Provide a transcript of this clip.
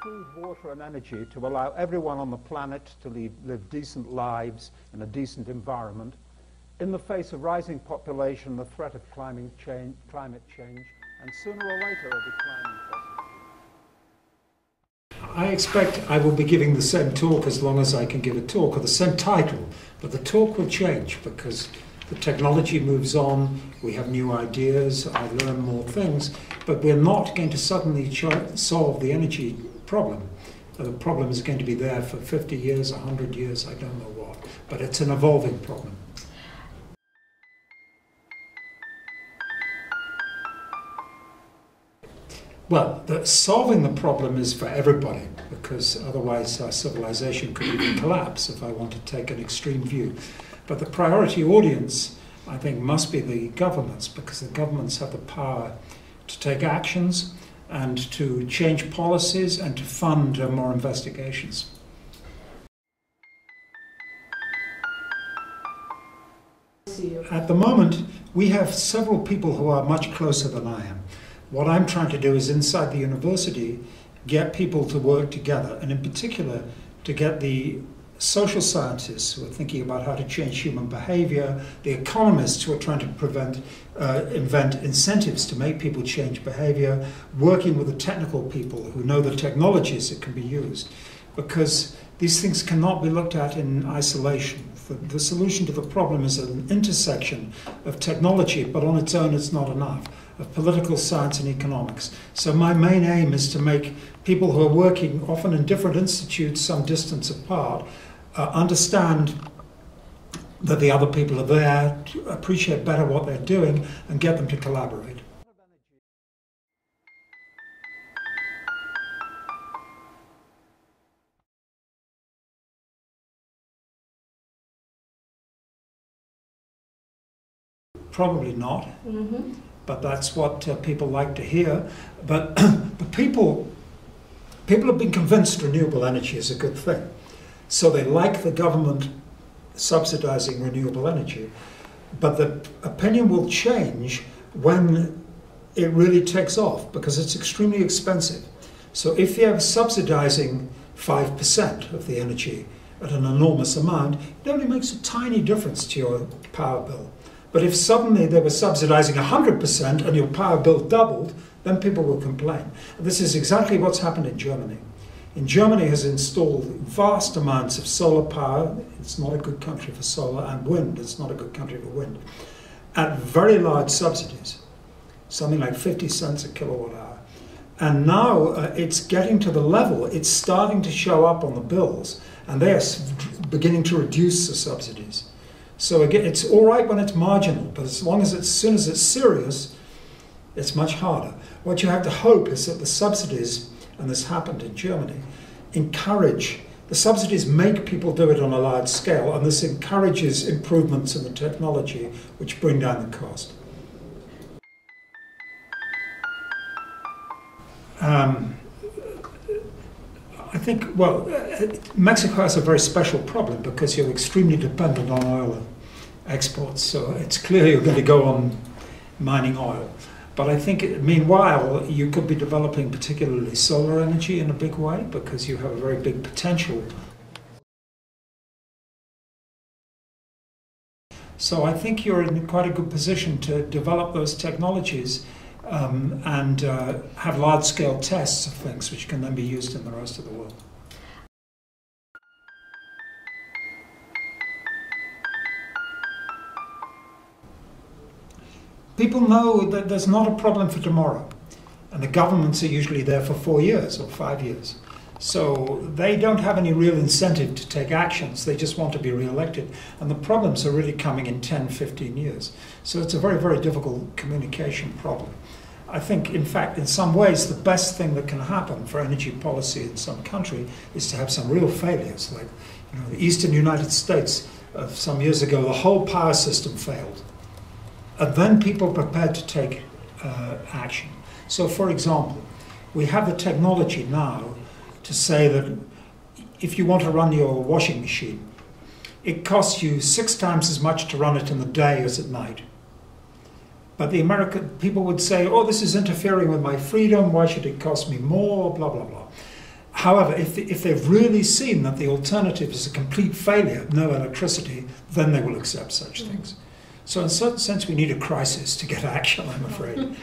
food, water and energy to allow everyone on the planet to live decent lives in a decent environment in the face of rising population, the threat of climate change, and sooner or later a declining fossil fuel. I expect I will be giving the same talk as long as I can give a talk, or the same title, but the talk will change because the technology moves on, we have new ideas, I learn more things, but we're not going to suddenly solve the energy problem. The problem is going to be there for 50 years, 100 years, I don't know what, but it's an evolving problem. Well, solving the problem is for everybody, because otherwise our civilization could even collapse if I want to take an extreme view. But the priority audience, I think, must be the governments, because the governments have the power to take actions and to change policies and to fund more investigations. At the moment, we have several people who are much closer than I am. What I'm trying to do is, inside the university, get people to work together, and in particular, to get the social scientists who are thinking about how to change human behavior, the economists who are trying to invent incentives to make people change behavior, working with the technical people who know the technologies that can be used, because these things cannot be looked at in isolation. The solution to the problem is an intersection of technology, but on its own it's not enough, of political science and economics. So my main aim is to make people who are working often in different institutes some distance apart understand that the other people are there, to appreciate better what they're doing, and get them to collaborate. Probably not, but that's what people like to hear. But people have been convinced renewable energy is a good thing. So they like the government subsidizing renewable energy. But the opinion will change when it really takes off, because it's extremely expensive. So if you're subsidizing 5% of the energy at an enormous amount, it only makes a tiny difference to your power bill. But if suddenly they were subsidizing 100% and your power bill doubled, then people will complain. And this is exactly what's happened in Germany. Germany has installed vast amounts of solar power. It's not a good country for solar, and wind. It's not a good country for wind. At very large subsidies, something like 50 cents a kilowatt hour. And now it's getting to the level, it's starting to show up on the bills, and they are beginning to reduce the subsidies. So again, it's all right when it's marginal, but as soon as it's serious, it's much harder. What you have to hope is that the subsidies, and this happened in Germany, the subsidies make people do it on a large scale, and this encourages improvements in the technology which bring down the cost. I think, well, Mexico has a very special problem because you're extremely dependent on oil exports, so it's clear you're going to go on mining oil. But I think, meanwhile, you could be developing particularly solar energy in a big way, because you have a very big potential. So I think you're in quite a good position to develop those technologies and have large-scale tests of things which can then be used in the rest of the world. People know that there's not a problem for tomorrow, and the governments are usually there for 4 years or 5 years. So they don't have any real incentive to take actions, they just want to be re-elected, and the problems are really coming in 10, 15 years. So it's a very, very difficult communication problem. I think, in fact, in some ways, the best thing that can happen for energy policy in some country is to have some real failures, like the eastern United States some years ago, the whole power system failed. And then people are prepared to take action. So, for example, we have the technology now to say that if you want to run your washing machine, it costs you 6 times as much to run it in the day as at night. But the American people would say, oh, this is interfering with my freedom, why should it cost me more, blah, blah, blah. However, if they've really seen that the alternative is a complete failure, no electricity, then they will accept such things. So in a certain sense, we need a crisis to get action, I'm afraid.